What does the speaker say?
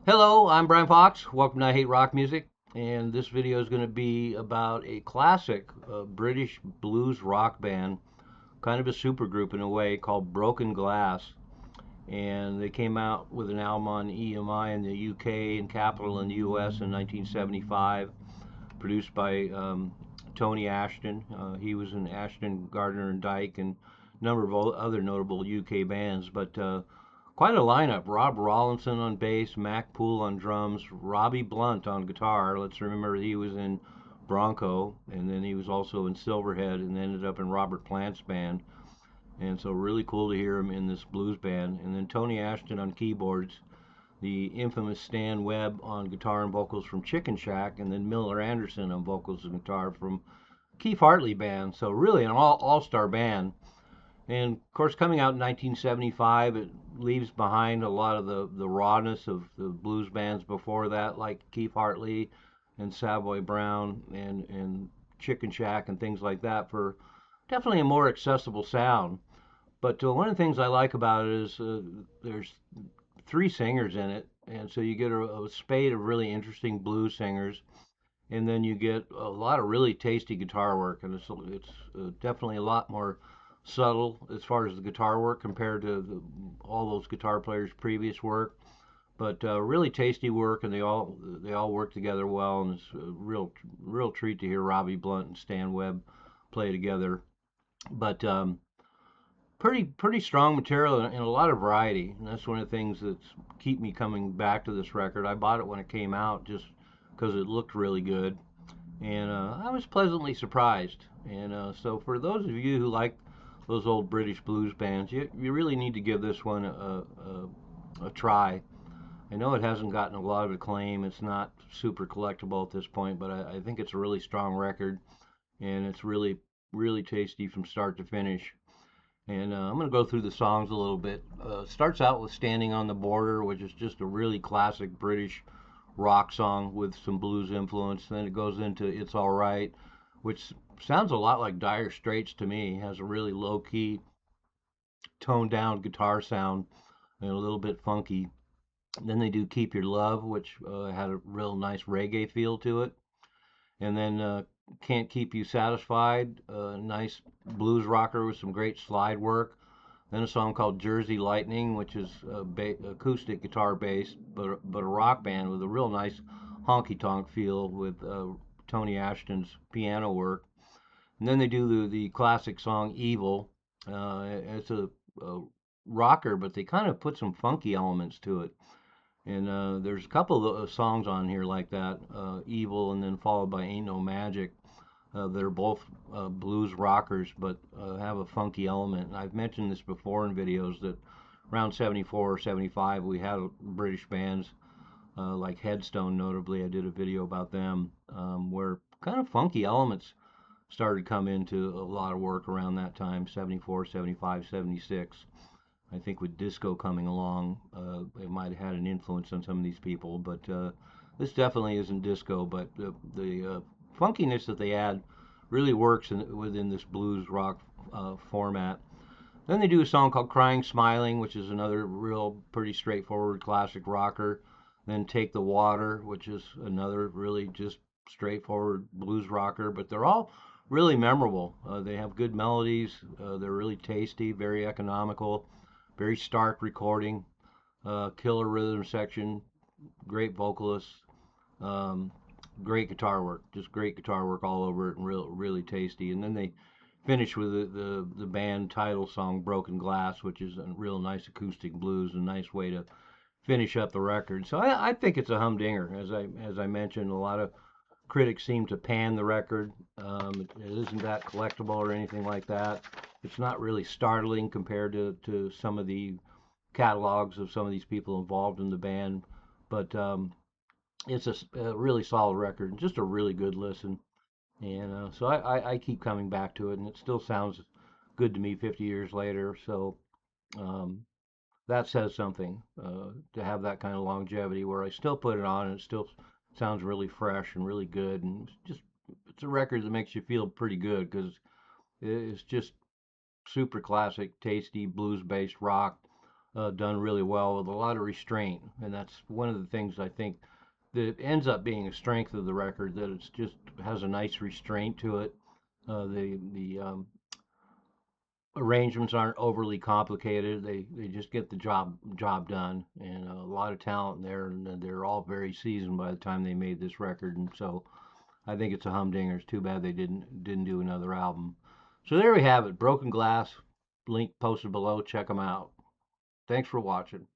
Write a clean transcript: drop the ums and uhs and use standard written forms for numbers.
Hello, I'm Brian Fox. Welcome to I Hate Rock Music. And this video is going to be about a classic British blues rock band, kind of a supergroup in a way, called Broken Glass. And they came out with an album on EMI in the UK and Capitol in the US in 1975, produced by Tony Ashton. He was in Ashton, Gardner and Dyke and a number of other notable UK bands. But quite a lineup. Rob Rawlinson on bass, Mac Poole on drums, Robbie Blunt on guitar. Let's remember he was in Bronco, and then he was also in Silverhead, and ended up in Robert Plant's band. And so really cool to hear him in this blues band. And then Tony Ashton on keyboards, the infamous Stan Webb on guitar and vocals from Chicken Shack, and then Miller Anderson on vocals and guitar from Keith Hartley band. So really an all-star band. And of course, coming out in 1975, it leaves behind a lot of the rawness of the blues bands before that, like Keith Hartley and Savoy Brown and Chicken Shack and things like that, for definitely a more accessible sound. But one of the things I like about it is there's three singers in it, and so you get a spate of really interesting blues singers, and then you get a lot of really tasty guitar work, and it's definitely a lot more subtle as far as the guitar work compared to all those guitar players' previous work. But really tasty work, and they all work together well, and it's a real treat to hear Robbie Blunt and Stan Webb play together. But pretty strong material and a lot of variety, and that's one of the things that keep me coming back to this record. I bought it when it came out just because it looked really good, and I was pleasantly surprised. And so for those of you who like those old British blues bands, you really need to give this one a try. I know it hasn't gotten a lot of acclaim. It's not super collectible at this point, but I think it's a really strong record, and it's really tasty from start to finish. And I'm going to go through the songs a little bit. Starts out with Standing on the Border, which is just a really classic British rock song with some blues influence. Then it goes into It's All Right, which sounds a lot like Dire Straits to me. It has a really low key, toned down guitar sound and a little bit funky. Then they do Keep Your Love, which had a real nice reggae feel to it. And then Can't Keep You Satisfied, a nice blues rocker with some great slide work. Then a song called Jersey Lightning, which is acoustic guitar based, but a rock band with a real nice honky tonk feel with Tony Ashton's piano work. And then they do the classic song Evil. It's a rocker, but they kind of put some funky elements to it. And there's a couple of songs on here like that, Evil, and then followed by Ain't No Magic. They're both blues rockers, but have a funky element. And I've mentioned this before in videos that around 74 or 75, we had British bands like Headstone, notably. I did a video about them, where kind of funky elements started to come into a lot of work around that time, 74, 75, 76. I think with disco coming along, it might have had an influence on some of these people, but this definitely isn't disco. But the funkiness that they add really works within this blues rock format. Then they do a song called Crying Smiling, which is another real pretty straightforward classic rocker. Then Take the Water, which is another really just straightforward blues rocker, but they're all really memorable. They have good melodies, they're really tasty, very economical, very stark recording, killer rhythm section, great vocalists, um, great guitar work, just great guitar work all over it, and really tasty. And then they finish with the band title song Broken Glass, which is a real nice acoustic blues, a nice way to finish up the record. So I think it's a humdinger. As I mentioned, a lot of critics seem to pan the record. It isn't that collectible or anything like that. It's not really startling compared to some of the catalogs of some of these people involved in the band, but it's a really solid record and just a really good listen. And so I keep coming back to it, and it still sounds good to me 50 years later. So um, that says something, to have that kind of longevity where I still put it on and it still sounds really fresh and really good. And it's a record that makes you feel pretty good because it's just super classic, tasty blues based rock done really well with a lot of restraint, and that's one of the things I think that ends up being a strength of the record. That it's just has a nice restraint to it. The arrangements aren't overly complicated. They just get the job done, and a lot of talent there, and they're all very seasoned by the time they made this record. And so I think it's a humdinger. It's too bad they didn't do another album. So there we have it, Broken Glass. Link posted below. Check them out. Thanks for watching.